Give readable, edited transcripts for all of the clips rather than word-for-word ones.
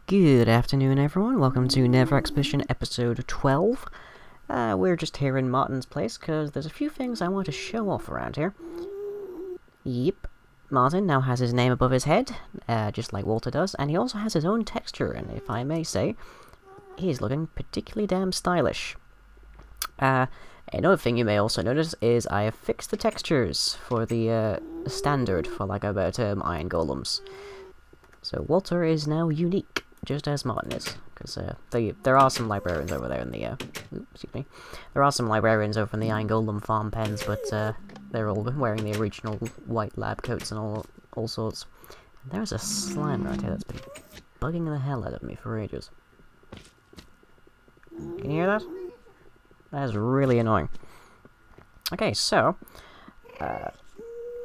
Good afternoon, everyone. Welcome to Nether Expedition episode 12. We're just here in Martin's place because there's a few things I want to show off around here. Yep, Martin now has his name above his head, just like Walter does, and he also has his own texture, and if I may say, he's looking particularly damn stylish. Another thing you may also notice is I have fixed the textures for the standard, for like about iron golems. So Walter is now unique, just as Martin is, because there are some librarians over there in the excuse me, there are some librarians over in the Iron Golem farm pens, but they're all wearing the original white lab coats and all sorts. And there's a slime right here that's been bugging the hell out of me for ages. Can you hear that? That is really annoying. Okay, so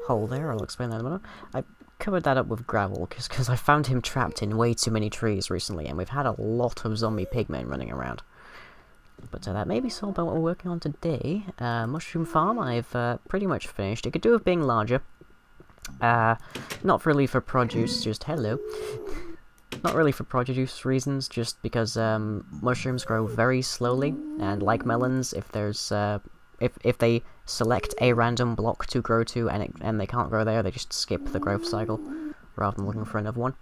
hole there. I'll explain that in a minute. I covered that up with gravel because I found him trapped in way too many trees recently, and we've had a lot of zombie pigmen running around. But that may be solved by what we're working on today. Mushroom farm, I've pretty much finished. It could do with being larger. Not really for produce, just hello. Not really for produce reasons, just because mushrooms grow very slowly, and like melons, if there's if they select a random block to grow to and they can't grow there, they just skip the growth cycle rather than looking for another one.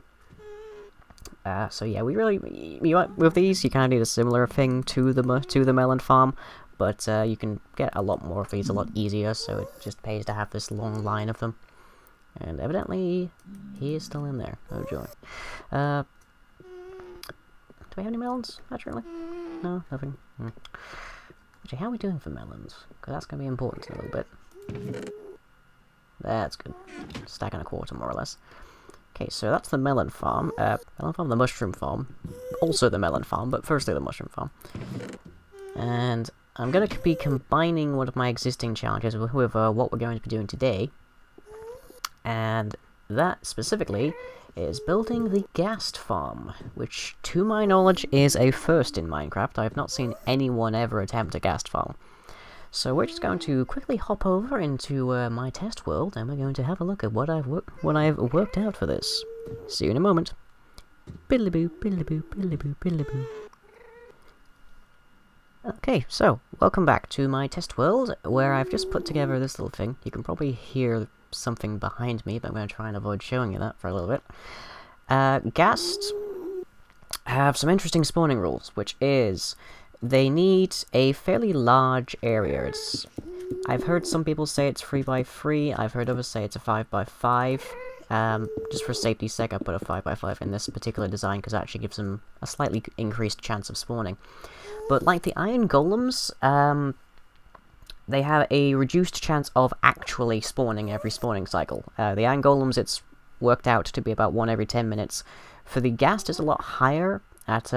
So yeah, with these you kind of need a similar thing to the melon farm, but you can get a lot more of these a lot easier, so it just pays to have this long line of them. And evidently, he is still in there. Oh joy. Do we have any melons, naturally? No, nothing. Actually, how are we doing for melons? Because that's going to be important in a little bit. That's good. Stack and a quarter, more or less. Okay, so that's the melon farm. The mushroom farm. Also the melon farm, but firstly the mushroom farm. And I'm going to be combining one of my existing challenges with what we're going to be doing today. And that, specifically, is building the Ghast Farm, which, to my knowledge, is a first in Minecraft. I have not seen anyone ever attempt a Ghast Farm. So we're just going to quickly hop over into my test world, and we're going to have a look at what I've worked out for this. See you in a moment. Biddly-boo, biddly-boo, biddly-boo, biddly-boo. Okay, so, welcome back to my test world, where I've just put together this little thing. You can probably hear something behind me, but I'm going to try and avoid showing you that for a little bit. Ghast have some interesting spawning rules, which is they need a fairly large area. I've heard some people say it's 3x3, I've heard others say it's a 5x5. Just for safety's sake, I put a 5x5 in this particular design because it actually gives them a slightly increased chance of spawning. But like the iron golems, they have a reduced chance of actually spawning every spawning cycle. The iron golems, it's worked out to be about 1 every 10 minutes. For the ghast, it's a lot higher, at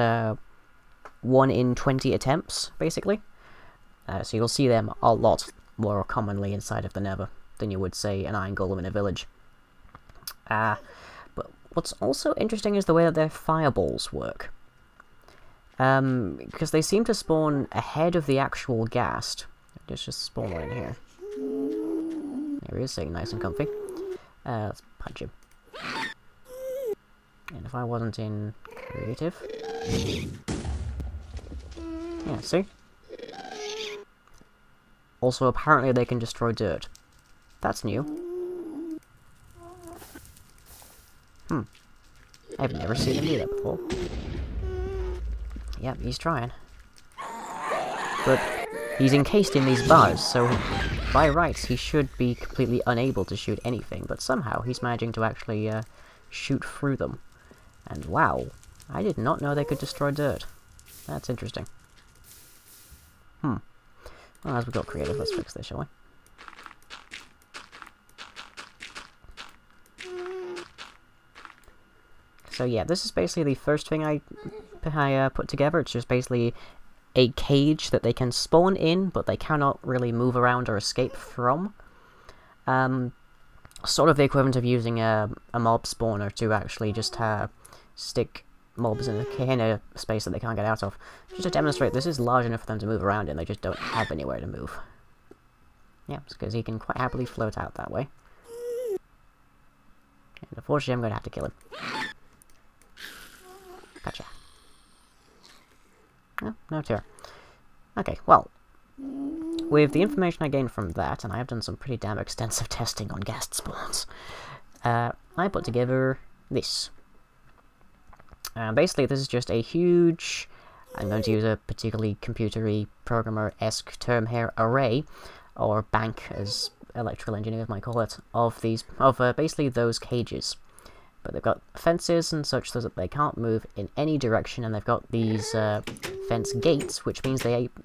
1 in 20 attempts, basically. So you'll see them a lot more commonly inside of the Nether than you would, say, an iron golem in a village. But what's also interesting is the way that their fireballs work. Because they seem to spawn ahead of the actual ghast. Just spawn right in here. There he is, sitting nice and comfy. Let's punch him. And if I wasn't in creative... Yeah, see? Also, apparently they can destroy dirt. That's new. I've never seen him do that before. Yep, he's trying. But he's encased in these bars, so by rights he should be completely unable to shoot anything, but somehow he's managing to actually shoot through them. And wow, I did not know they could destroy dirt. That's interesting. Well, as we got creative, let's fix this, shall we? So yeah, this is basically the first thing I put together. It's just basically a cage that they can spawn in, but they cannot really move around or escape from. Sort of the equivalent of using a mob spawner to actually just stick mobs in a space that they can't get out of. Just to demonstrate, this is large enough for them to move around in, they just don't have anywhere to move. Yeah, because he can quite happily float out that way. And unfortunately I'm going to have to kill him. Gotcha. No, no tear. Okay, well, with the information I gained from that, and I have done some pretty damn extensive testing on ghast spawns, I put together this. Basically, this is just a huge, I'm going to use a particularly computery programmer-esque term here, array, or bank, as electrical engineers might call it, of basically those cages. But they've got fences and such so that they can't move in any direction, and they've got these fence gates, which means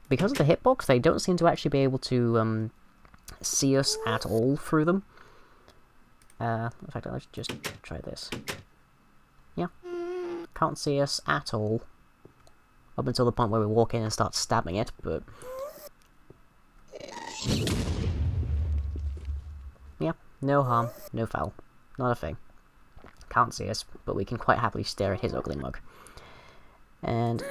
because of the hitbox, they don't seem to actually be able to see us at all through them. In fact, let's just try this. Yeah. Can't see us at all. Up until the point where we walk in and start stabbing it, but... yeah, no harm, no foul. Not a thing. Can't see us, but we can quite happily stare at his ugly mug. And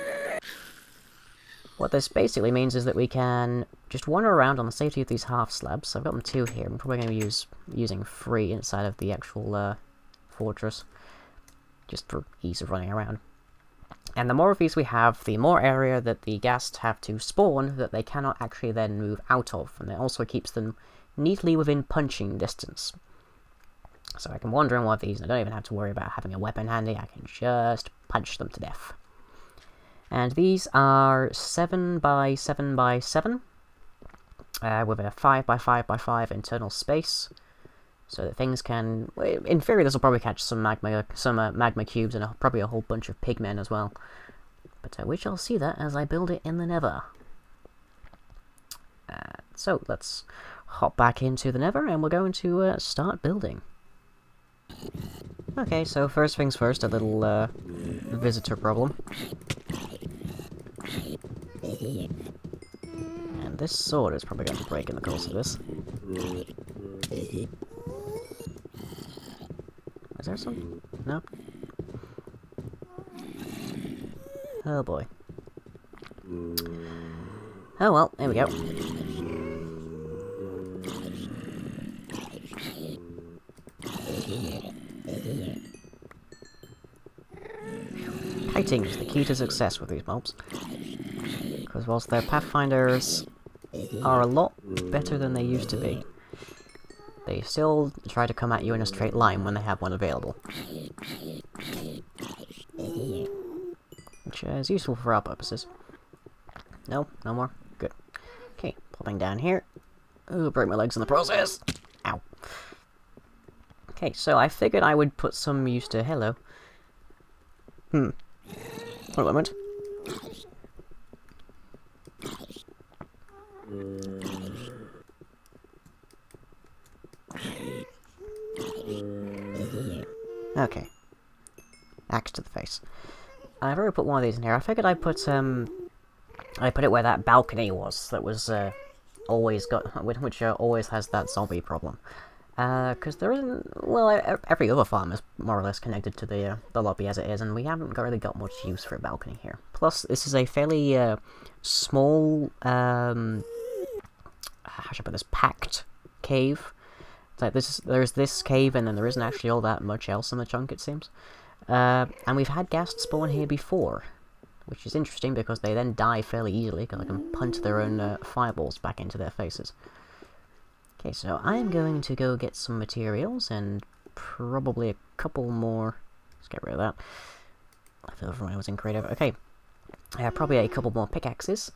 what this basically means is that we can just wander around on the safety of these half slabs. I've got them 2 here. I'm probably going to be using 3 inside of the actual fortress, just for ease of running around. And the more of these we have, the more area that the ghasts have to spawn that they cannot actually then move out of, and it also keeps them neatly within punching distance. So I can wander in one of these, and I don't even have to worry about having a weapon handy. I can just punch them to death. And these are 7 by 7 by 7, with a 5 by 5 by 5 internal space, so that things can... in theory, this will probably catch some magma cubes and probably a whole bunch of pigmen as well. But we shall see that as I build it in the Nether. So let's hop back into the Nether, and we're going to start building. Okay, so first things first, a little visitor problem. And this sword is probably going to break in the course of this. Is there some? No? Oh boy. Oh well, here we go. Kiting is the key to success with these mobs. Because whilst their pathfinders are a lot better than they used to be, they still try to come at you in a straight line when they have one available. Which is useful for our purposes. No? No more? Good. Okay, popping down here. Ooh, broke my legs in the process! Ow. Okay, so I figured I would put some use to... hello. One moment. Okay. Axe to the face. I've already put one of these in here. I figured I put it where that balcony was, that was, always got... which always has that zombie problem. Because there isn't... well, every other farm is more or less connected to the lobby as it is, and we haven't really got much use for a balcony here. Plus, this is a fairly, small, how should I put this, packed cave. It's like, there's this cave, and then there isn't actually all that much else in the chunk, it seems. And we've had ghasts spawn here before, which is interesting because they then die fairly easily, because they can punch their own, fireballs back into their faces. Okay, so I'm going to go get some materials, and probably a couple more... let's get rid of that. I feel everyone was in creative. Okay, probably a couple more pickaxes,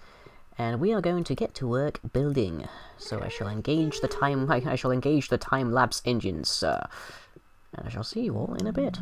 and we are going to get to work building. So I shall engage the time-lapse engines, and I shall see you all in a bit.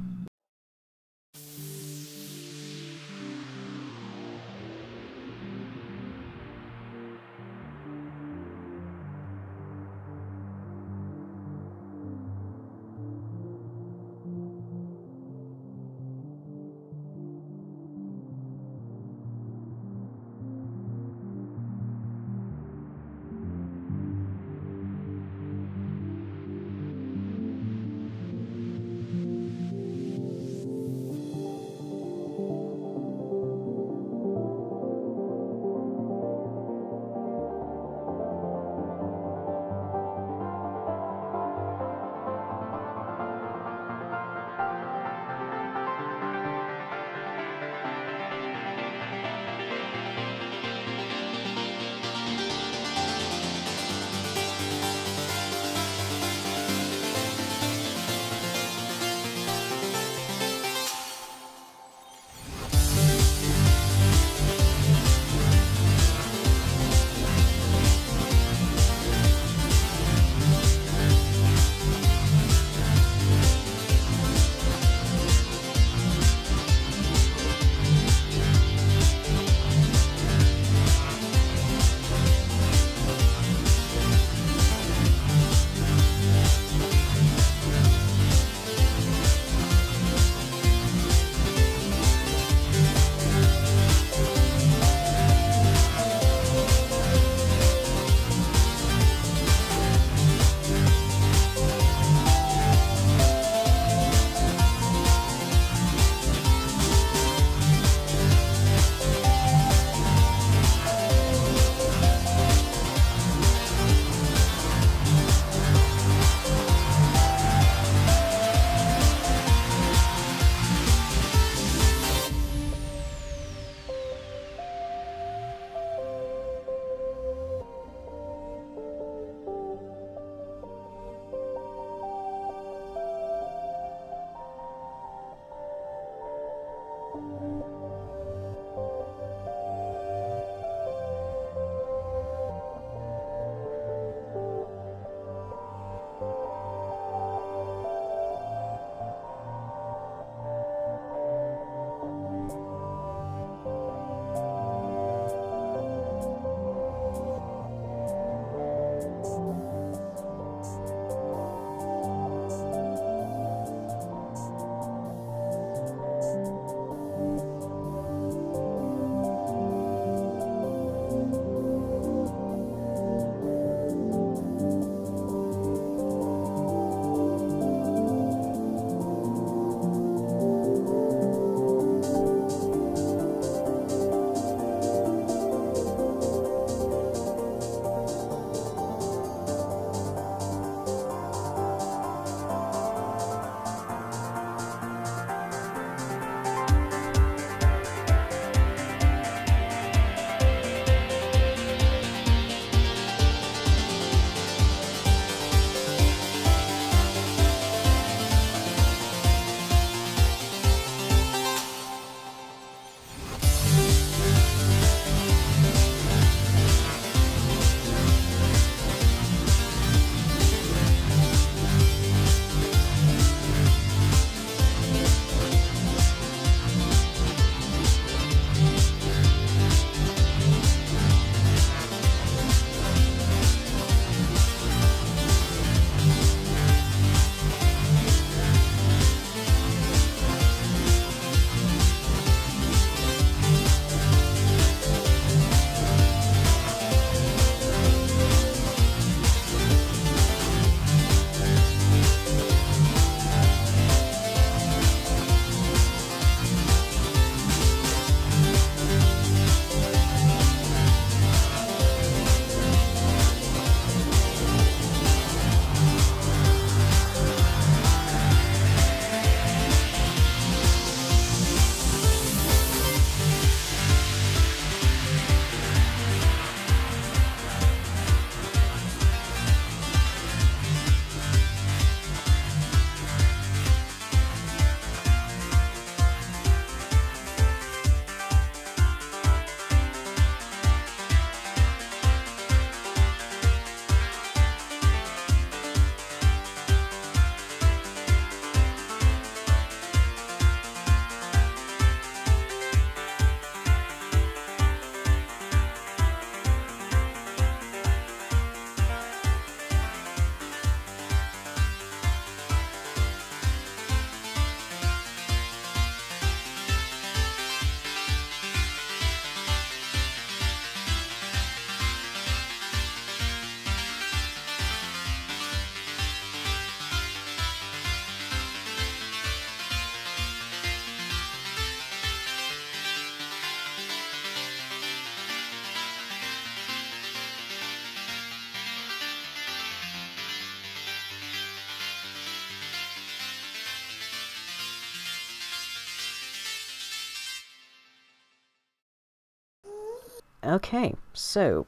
Okay, so,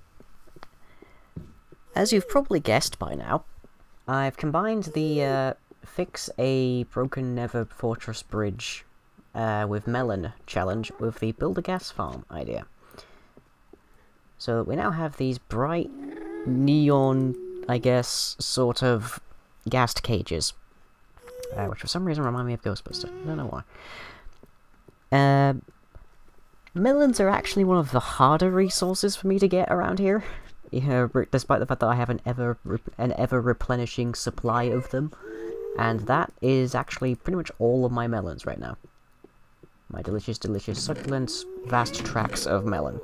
as you've probably guessed by now, I've combined the fix a broken Nether fortress bridge with melon challenge with the build a gas farm idea. So we now have these bright neon, I guess, sort of ghast cages, which for some reason remind me of Ghostbuster. I don't know why. Melons are actually one of the harder resources for me to get around here, despite the fact that I have an ever replenishing supply of them, and that is actually pretty much all of my melons right now. My delicious, succulent, vast tracts of melon.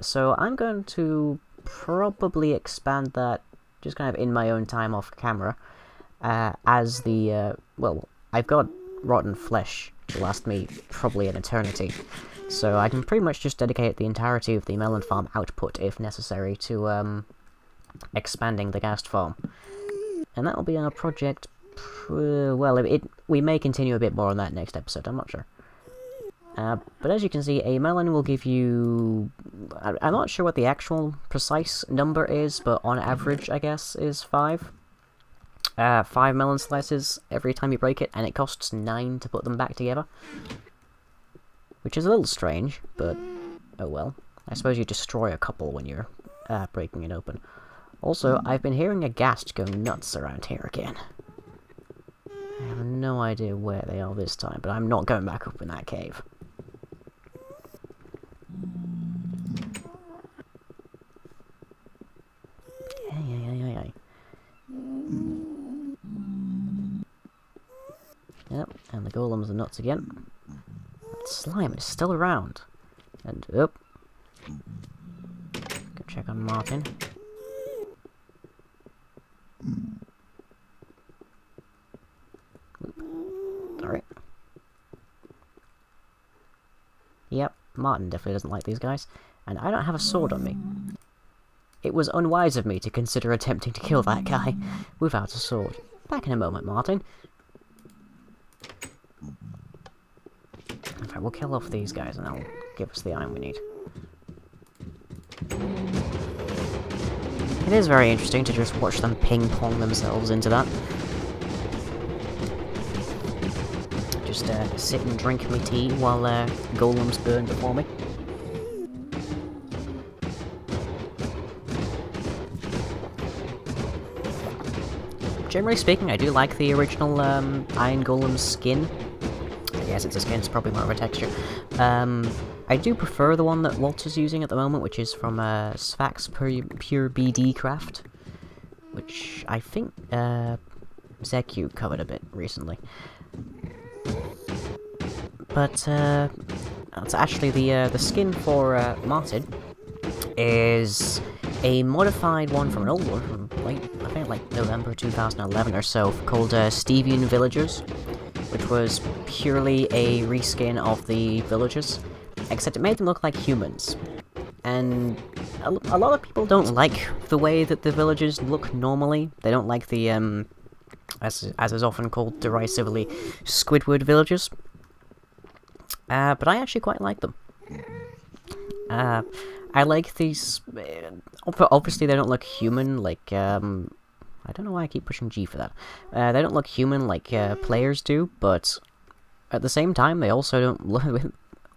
So I'm going to probably expand that just kind of in my own time off camera, as the, well, I've got rotten flesh to last me probably an eternity, so I can pretty much just dedicate the entirety of the melon farm output, if necessary, to, expanding the Ghast Farm. And that will be our project, well, we may continue a bit more on that next episode, I'm not sure. But as you can see, a melon will give you... I'm not sure what the actual precise number is, but on average, I guess, is 5. 5 melon slices every time you break it, and it costs 9 to put them back together. Which is a little strange, but oh well. I suppose you destroy a couple when you're breaking it open. Also, I've been hearing a ghast go nuts around here again. I have no idea where they are this time, but I'm not going back up in that cave. Hey. Yep, and the golems are nuts again. That slime is still around. And, go check on Martin. Sorry. Yep, Martin definitely doesn't like these guys. And I don't have a sword on me. It was unwise of me to consider attempting to kill that guy without a sword. Back in a moment, Martin. In fact, we'll kill off these guys and that'll give us the iron we need. It is very interesting to just watch them ping-pong themselves into that. Just sit and drink my tea while golems burn before me. Generally speaking, I do like the original Iron Golem skin. I guess it's a skin, it's probably more of a texture. I do prefer the one that Walter's using at the moment, which is from Svax Pure BD Craft, which I think Zeku covered a bit recently. But it's actually the skin for Martin is a modified one from an old one from I think like November 2011 or so, called Stevian Villagers, which was purely a reskin of the villagers, except it made them look like humans. And a lot of people don't like the way that the villagers look normally. They don't like the, as is often called derisively, Squidward villagers. But I actually quite like them. I like these... obviously they don't look human, like, I don't know why I keep pushing G for that. They don't look human like players do, but at the same time, they also don't look...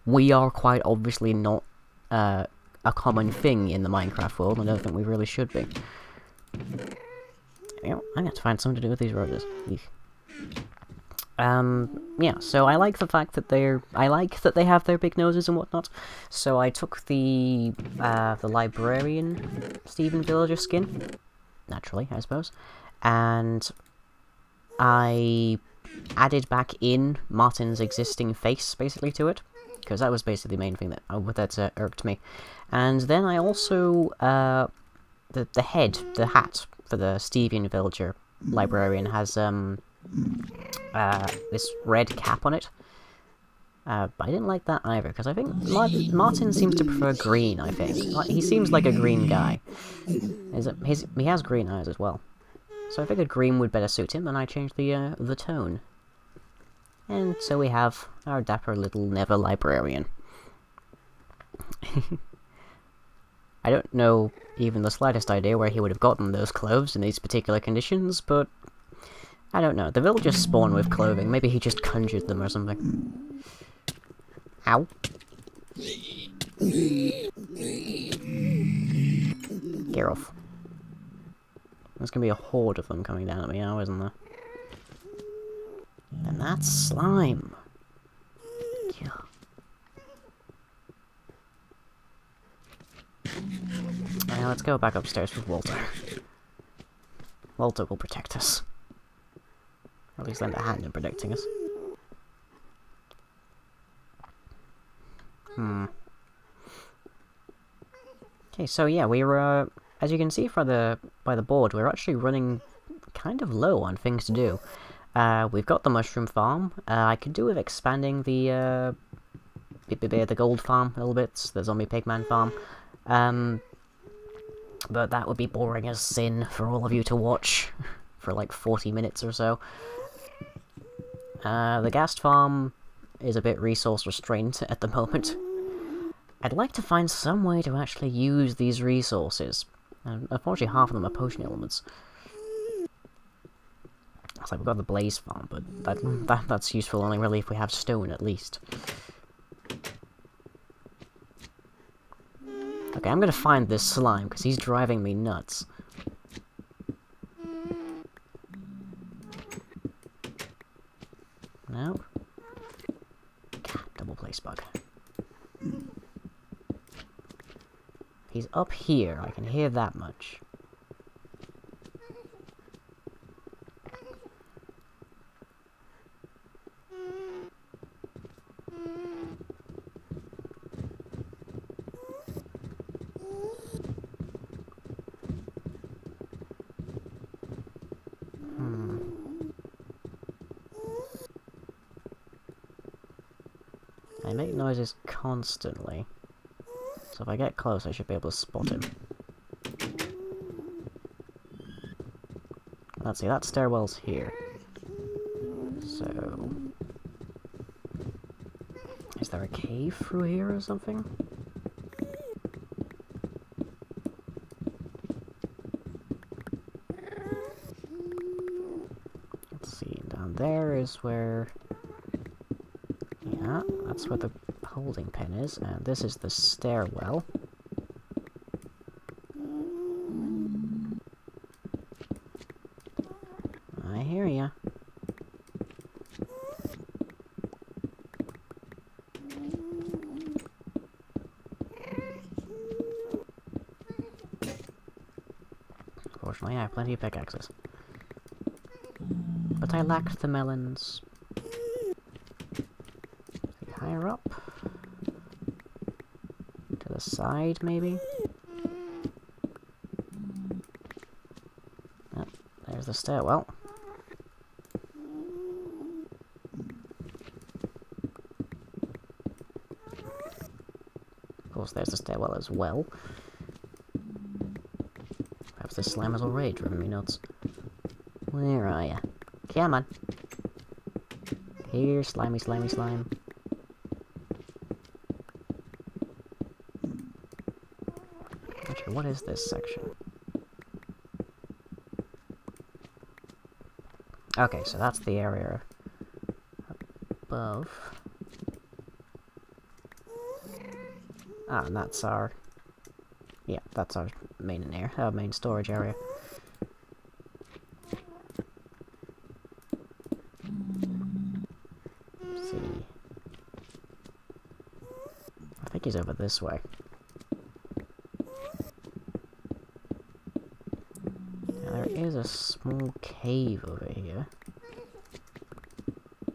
We are quite obviously not a common thing in the Minecraft world, and I don't think we really should be. You know, I'm going to have to find something to do with these roses. Eek. Yeah, so I like the fact that I like that they have their big noses and whatnot. So I took the librarian Steven Villager skin, naturally, I suppose, and I added back in Martin's existing face, basically, to it, because that was basically the main thing that irked me. And then I also, the hat for the Stevian Villager librarian has, this red cap on it. But I didn't like that either, because I think Martin seems to prefer green, I think. He seems like a green guy. He has green eyes as well. So I figured green would better suit him, and I changed the tone. And so we have our dapper little Nether librarian. I don't know even the slightest idea where he would have gotten those clothes in these particular conditions, but I don't know. The villagers spawn with clothing. Maybe he just conjured them or something. Ow. Get off. There's gonna be a horde of them coming down at me now, isn't there? And that's slime. Yeah. Now let's go back upstairs with Walter. Walter will protect us. Or at least lend a hand in protecting us. Okay, so yeah, we were, as you can see by the board, we're actually running kind of low on things to do. We've got the mushroom farm. I could do with expanding the gold farm a little bit, the zombie pigman farm. But that would be boring as sin for all of you to watch for like 40 minutes or so. The Ghast Farm is a bit resource restrained at the moment. I'd like to find some way to actually use these resources. Unfortunately, half of them are potion elements. It's like we've got the Blaze Farm, but that's useful only really if we have stone at least. Okay, I'm gonna find this slime, because he's driving me nuts. No. God, double place bug. He's up here, I can hear that much. I make noises constantly, so if I get close I should be able to spot him. Let's see, that stairwell's here. So... is there a cave through here or something? Let's see, down there is where... yeah, that's where the holding pen is, and this is the stairwell. I hear ya. Fortunately, I have plenty of pickaxes. But I lacked the melons. Higher up? To the side, maybe? Oh, there's the stairwell. Of course, there's the stairwell as well. Perhaps the slime has already driven me nuts. Where are ya? Come on. Here, slimy, slimy, slime. Actually, what is this section? Okay, so that's the area above. Ah, and that's our... yeah, that's our main storage area. Let's see. I think he's over this way. Now, there is a small cave over here.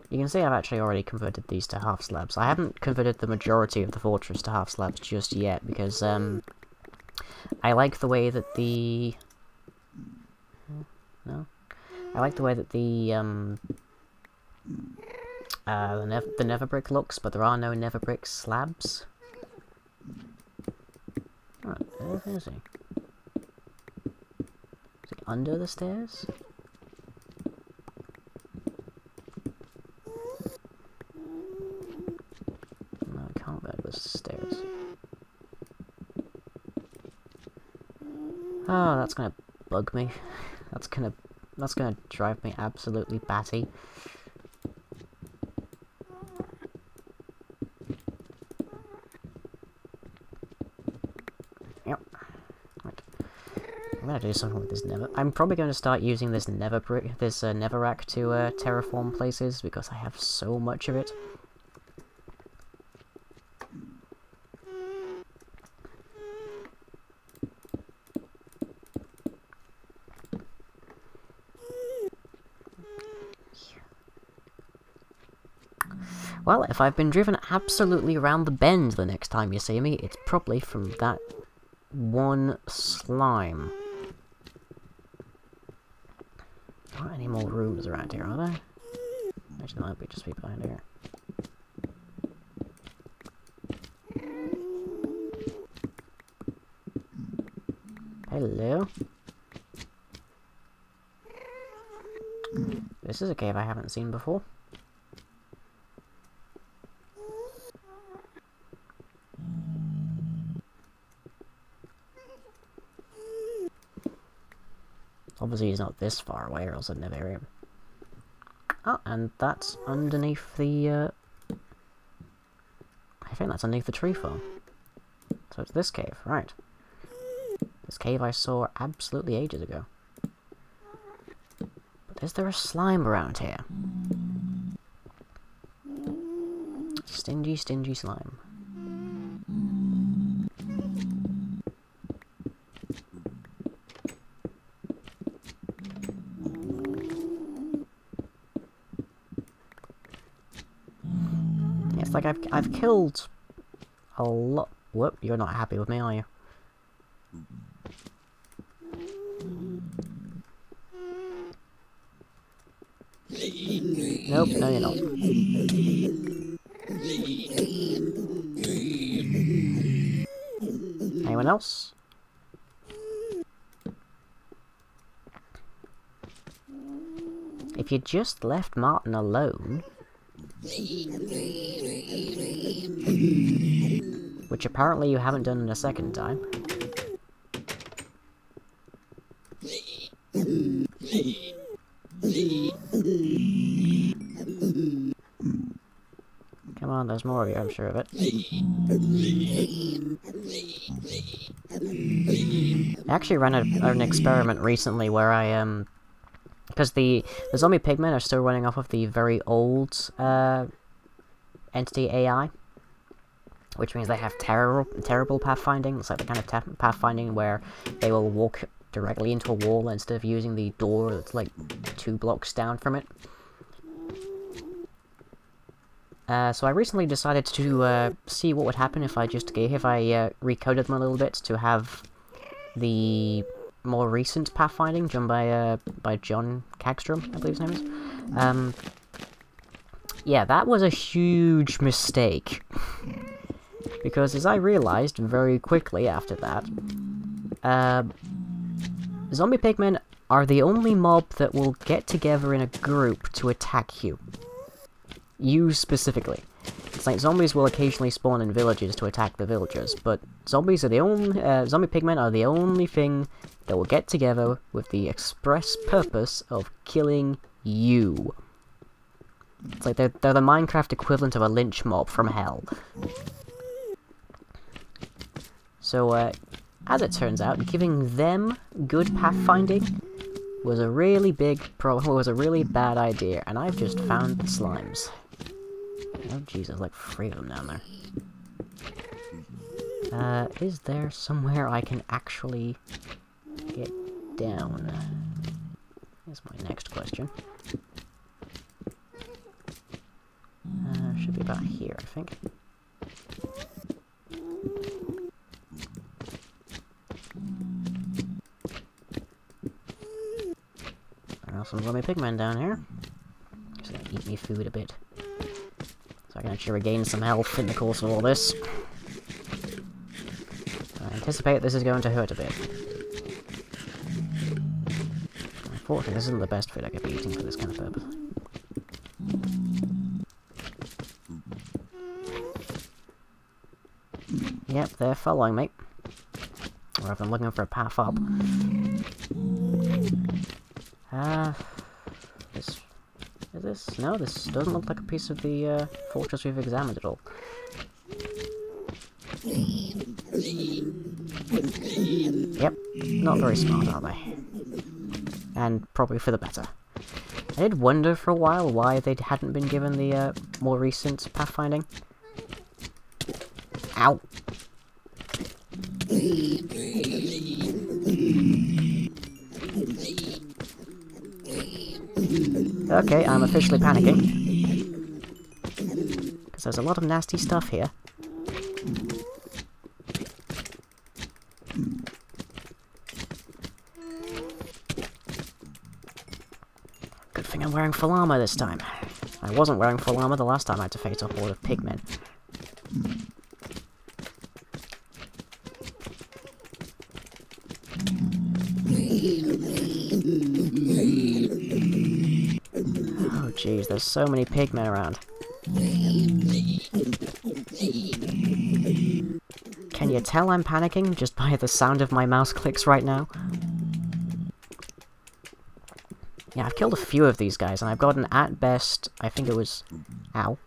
You can see I've actually already converted these to half slabs. I haven't converted the majority of the fortress to half slabs just yet, because, I like the way that the... no? I like the way that the nether brick looks, but there are no nether brick slabs. What is he? Is he under the stairs? No, I can't go the stairs. Oh, that's gonna bug me. That's gonna drive me absolutely batty. Yep. Right. I'm gonna do something with this Nether. I'm probably going to start using this Nether Netherrack to terraform places because I have so much of it. Well, if I've been driven absolutely around the bend the next time you see me, it's probably from that one slime. There aren't any more rooms around here, are there? Actually, there might be just be behind here. Hello? This is a cave I haven't seen before. Obviously he's not this far away, or else I'd never hear him. Oh, and that's underneath the, I think that's underneath the tree farm. So it's this cave, right. This cave I saw absolutely ages ago. But is there a slime around here? Stingy, stingy slime. Like I've killed a lot. Whoop! You're not happy with me, are you? Nope. No, you're not. Anyone else? If you just left Martin alone. Which apparently you haven't done in a second time. Come on, there's more of you, I'm sure of it. I actually ran an experiment recently where I, because the zombie pigmen are still running off of the very old entity AI, which means they have terrible pathfinding. It's like the kind of pathfinding where they will walk directly into a wall instead of using the door that's like 2 blocks down from it. So I recently decided to see what would happen if I recoded them a little bit to have the more recent pathfinding done by John Kagstrom, I believe his name is. Yeah, that was a huge mistake. Because as I realized very quickly after that, zombie pigmen are the only mob that will get together in a group to attack you. You specifically. It's like zombies will occasionally spawn in villages to attack the villagers, but zombies are the only zombie pigmen are the only thing that will get together with the express purpose of killing you. It's like they're the Minecraft equivalent of a lynch mob from hell. So, as it turns out, giving them good pathfinding was a really bad idea, and I've just found the slimes. Oh jeez, there's like 3 of them down there. Is there somewhere I can actually get down? Here's my next question. Should be about here, I think. There are some zombie pigmen down here. Just gonna eat me food a bit. So I can actually regain some health in the course of all this. I anticipate this is going to hurt a bit. Unfortunately, this isn't the best food I could be eating for this kind of purpose. Yep, they're following me. rather than looking for a path up. Is this? No, this doesn't look like a piece of the fortress we've examined at all. Yep, not very smart, are they? And probably for the better. I did wonder for a while why they hadn't been given the more recent pathfinding. Ow! Okay, I'm officially panicking. Because there's a lot of nasty stuff here. Good thing I'm wearing full armor this time. I wasn't wearing full armor the last time I had to face a horde of pigmen. Oh jeez, there's so many pigmen around. Can you tell I'm panicking just by the sound of my mouse clicks right now? Yeah, I've killed a few of these guys, and I've gotten at best, I think it was... Ow.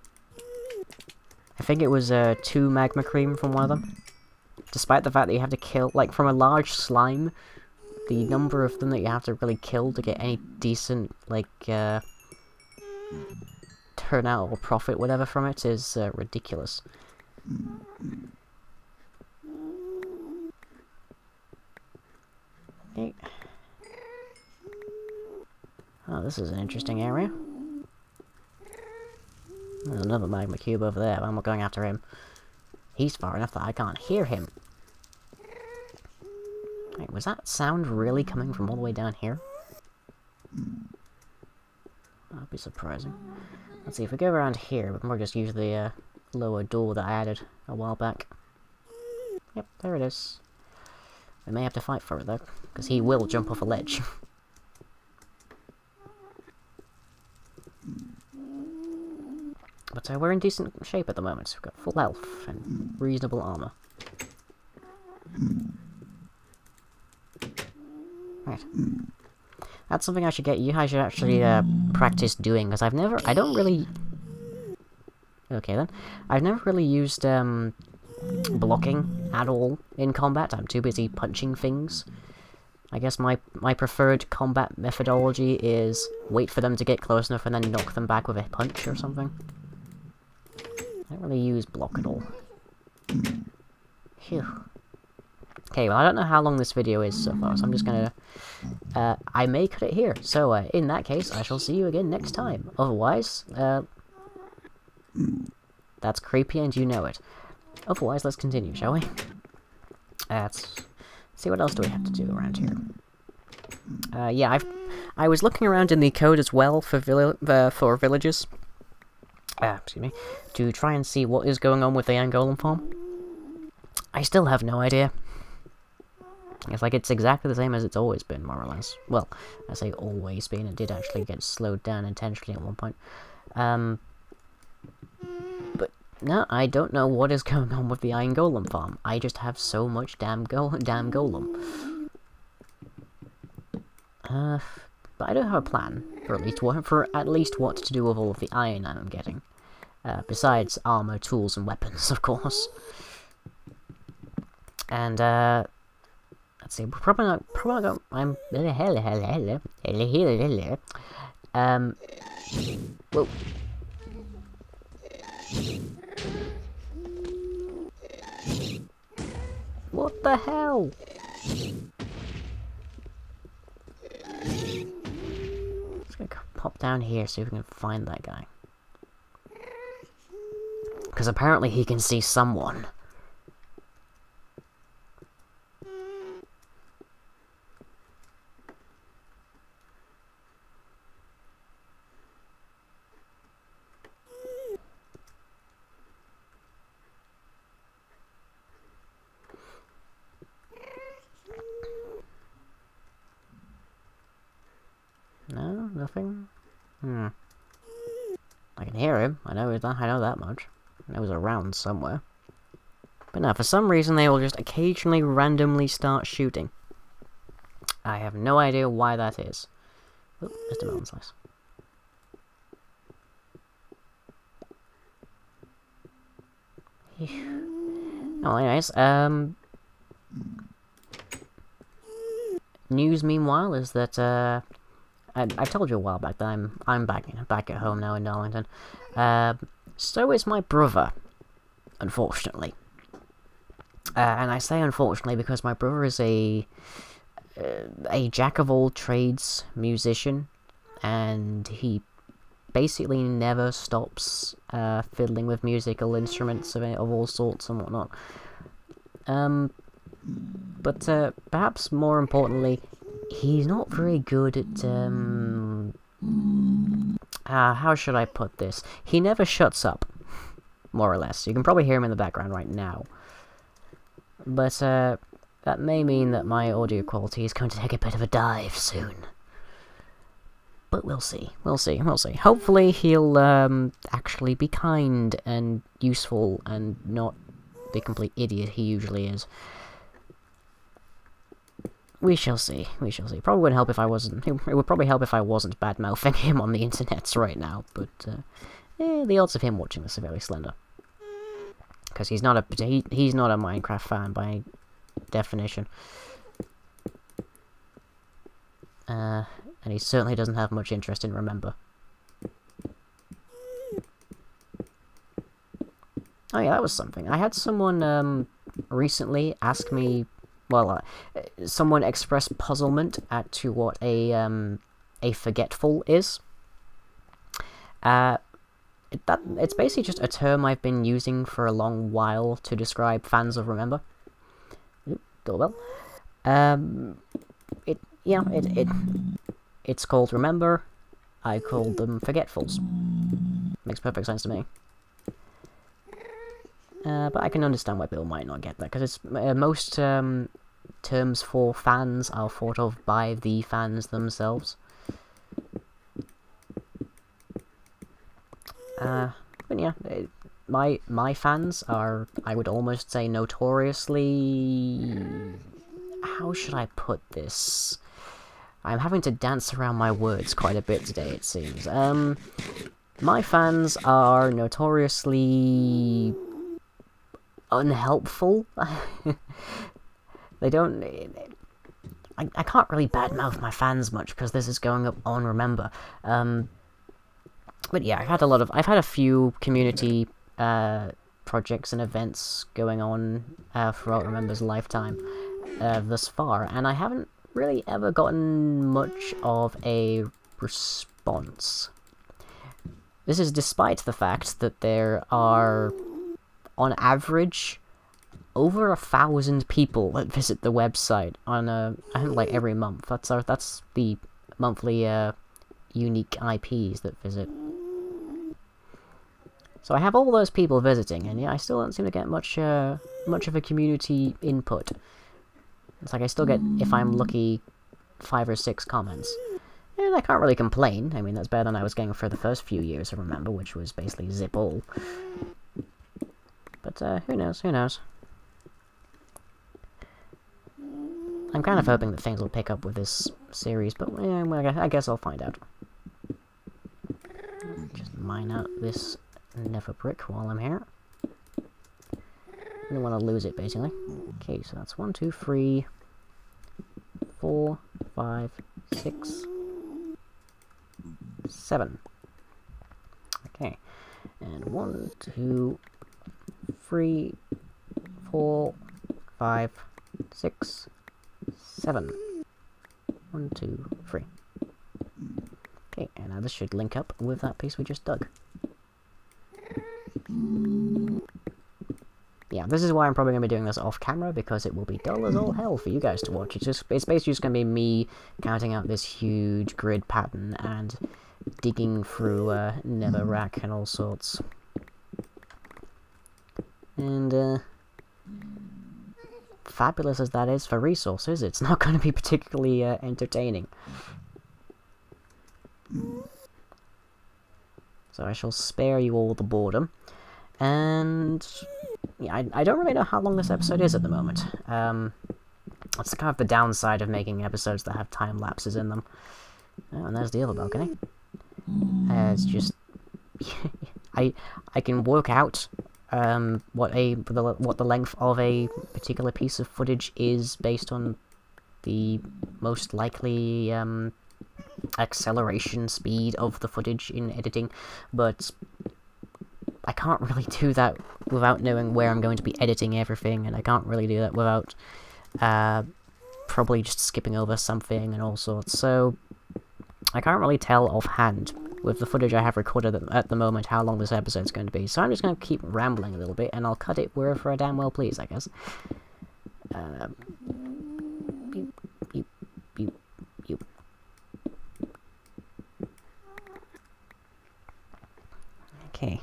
I think it was 2 magma cream from one of them. Despite the fact that you have to kill, like, from a large slime, the number of them that you have to really kill to get any decent, like, turnout or profit, whatever, from it is ridiculous. Okay. Oh, this is an interesting area. There's another magma cube over there, but I'm not going after him. He's far enough that I can't hear him. Wait, was that sound really coming from all the way down here? That'd be surprising. Let's see, if we go around here, we can probably just use the lower door that I added a while back. Yep, there it is. We may have to fight for it though, because he will jump off a ledge. But we're in decent shape at the moment. We've got full health and reasonable armor. Right. That's something I should get you. I should actually practice doing, because I don't really... Okay then. I've never really used blocking at all in combat. I'm too busy punching things. I guess my preferred combat methodology is wait for them to get close enough and then knock them back with a punch or something. I don't really use block at all. Phew. Okay, well I don't know how long this video is so far, so I'm just gonna... I may cut it here, so in that case, I shall see you again next time. Otherwise, that's creepy and you know it. Otherwise, let's continue, shall we? Let's see what else do we have to do around here. Yeah, I was looking around in the code as well for villages. Excuse me, to try and see what is going on with the Golem farm. I still have no idea. It's like it's exactly the same as it's always been, more or less. Well, I say always been, it did actually get slowed down intentionally at one point. But no, I don't know what is going on with the Iron Golem farm. I just have so much damn golem. But I don't have a plan for at least what to do with all of the iron I'm getting. Besides armor, tools, and weapons, of course. And let's see, probably not. I'm whoa. What the hell? Let's go pop down here, see if we can find that guy. Because apparently he can see someone. No, nothing. I can hear him. I know that much. I know he's around somewhere. But no, for some reason they will just occasionally randomly start shooting. I have no idea why that is. Oh, Mr. Melon Slice. Oh, anyways, news meanwhile is that, I told you a while back that I'm back at home now in Darlington. So is my brother, unfortunately. And I say unfortunately because my brother is a jack-of-all-trades musician, and he basically never stops fiddling with musical instruments of all sorts and whatnot. But perhaps more importantly, he's not very good at, how should I put this? He never shuts up, more or less. You can probably hear him in the background right now. But, that may mean that my audio quality is going to take a bit of a dive soon. But we'll see. We'll see. We'll see. Hopefully he'll, actually be kind and useful and not the complete idiot he usually is. We shall see. We shall see. Probably wouldn't help if I wasn't... It would probably help if I wasn't bad-mouthing him on the internets right now, but, the odds of him watching this are very slender. Because he's not a Minecraft fan by definition. And he certainly doesn't have much interest in Remember. Oh yeah, that was something. I had someone, recently ask me... Well, someone expressed puzzlement as to what a forgetful is. It's basically just a term I've been using for a long while to describe fans of Remember. Oop, doorbell. It's called Remember. I called them forgetfuls. Makes perfect sense to me. But I can understand why people might not get that, because it's most terms for fans are thought of by the fans themselves. But yeah, my fans are, I would almost say, notoriously... How should I put this? I'm having to dance around my words quite a bit today, it seems. My fans are notoriously... unhelpful. They don't... I can't really badmouth my fans much because this is going up on Remember. But yeah, I've had a few community projects and events going on throughout Remember's lifetime thus far, and I haven't really ever gotten much of a response. This is despite the fact that there are, on average, over 1,000 people that visit the website on I think like every month. That's the monthly unique IPs that visit. So I have all those people visiting, and yeah, I still don't seem to get much of a community input. It's like I still get, if I'm lucky, 5 or 6 comments. And I can't really complain. I mean, that's better than I was getting for the first few years, I remember, which was basically zip all. But, who knows, who knows. I'm kind of hoping that things will pick up with this series, but yeah, well, I guess I'll find out. Just mine out this Nether brick while I'm here. I don't want to lose it, basically. Okay, so that's 1, 2, 3, 4, 5, 6, 7. Okay, and 1, 2, 3, 4, 5, 6, 7. 1, 2, 3. Okay, and now this should link up with that piece we just dug. Yeah, this is why I'm probably going to be doing this off camera, because it will be dull as all hell for you guys to watch. It's basically just going to be me counting out this huge grid pattern and digging through netherrack and all sorts. And fabulous as that is for resources, it's not going to be particularly entertaining. So I shall spare you all the boredom. And yeah, I don't really know how long this episode is at the moment. That's kind of the downside of making episodes that have time lapses in them. Oh, and there's the other balcony. It's just I can work out what the length of a particular piece of footage is based on the most likely acceleration speed of the footage in editing, but I can't really do that without knowing where I'm going to be editing everything, and I can't really do that without probably just skipping over something and all sorts, so I can't really tell offhand with the footage I have recorded at the moment how long this episode's going to be, so I'm just going to keep rambling a little bit, and I'll cut it wherever I damn well please, I guess. Okay,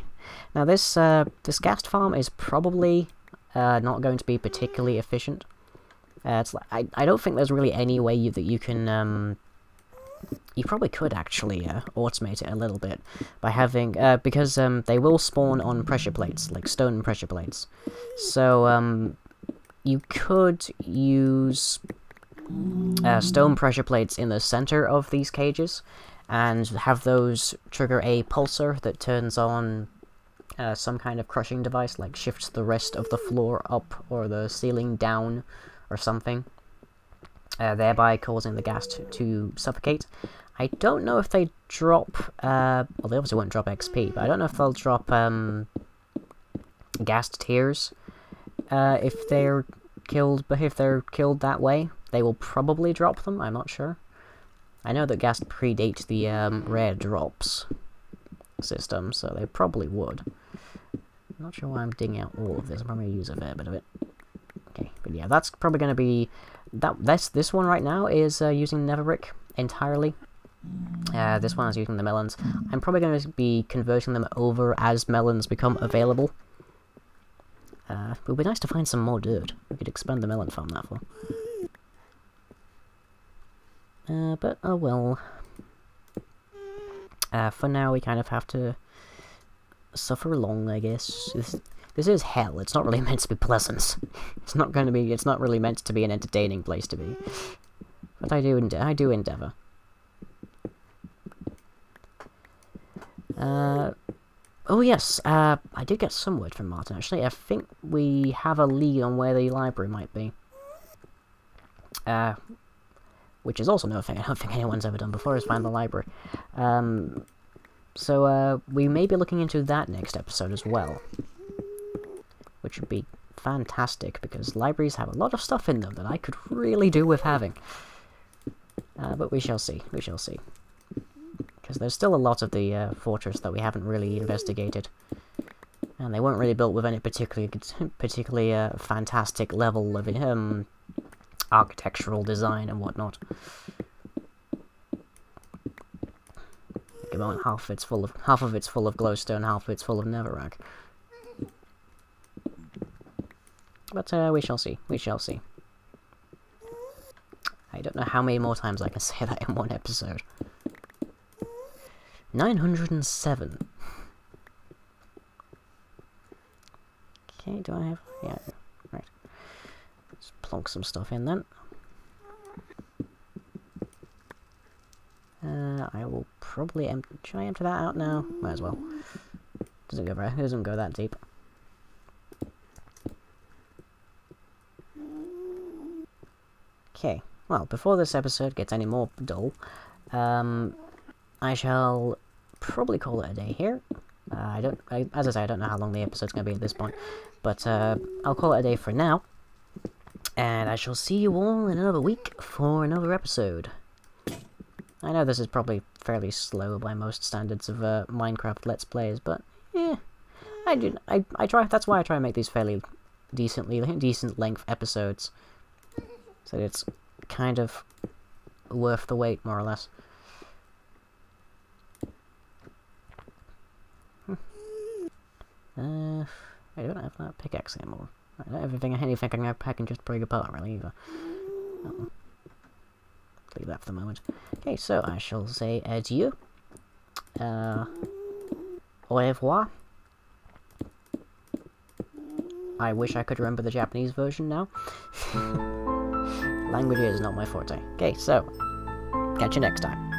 now this Ghast Farm is probably not going to be particularly efficient. It's like, I don't think there's really any way that you can you probably could actually automate it a little bit by having because they will spawn on pressure plates, like stone pressure plates. So you could use stone pressure plates in the center of these cages and have those trigger a pulsar that turns on some kind of crushing device, like shifts the rest of the floor up or the ceiling down or something, thereby causing the gas to suffocate. I don't know if they drop, well, they obviously won't drop XP, but I don't know if they'll drop ghast tears if they're killed. But if they're killed that way, they will probably drop them. I'm not sure. I know that ghast predate the rare drops system, so they probably would. I'm not sure why I'm digging out all of this. I'm probably going to use a fair bit of it. Okay, but yeah, that's probably going to be... This one right now is using Nether brick entirely. This one is using the melons. I'm probably going to be converting them over as melons become available. It would be nice to find some more dirt. We could expand the melon farm that far. But, oh well. For now, we kind of have to suffer along, I guess. This is hell. It's not really meant to be pleasant. It's not really meant to be an entertaining place to be. But I do endeavour. Oh yes, I did get some word from Martin, actually. I think we have a lead on where the library might be. Which is also another thing I don't think anyone's ever done before, is find the library. So we may be looking into that next episode as well. Which would be fantastic, because libraries have a lot of stuff in them that I could really do with having. But we shall see, Because there's still a lot of the fortress that we haven't really investigated. And they weren't really built with any particularly fantastic level of architectural design and whatnot. About half of it's full of glowstone, half of it's full of netherrack. But we shall see. I don't know how many more times I can say that in one episode. 907. Okay, do I have... yeah, right. Let's plonk some stuff in then. I will probably should I empty that out now? Might as well. Doesn't go that deep. Okay, well, before this episode gets any more dull, I shall probably call it a day here. As I say, I don't know how long the episode's going to be at this point, but I'll call it a day for now, and I shall see you all in another week for another episode. I know this is probably fairly slow by most standards of Minecraft Let's Plays, but yeah, I try. That's why I try and make these fairly decent length episodes, so it's kind of worth the wait, more or less. I don't have that pickaxe anymore. I don't have anything I can just break apart, really, either. Uh-oh. Leave that for the moment. Okay, so I shall say adieu. Au revoir. I wish I could remember the Japanese version now. Language is not my forte. Okay, so, catch you next time.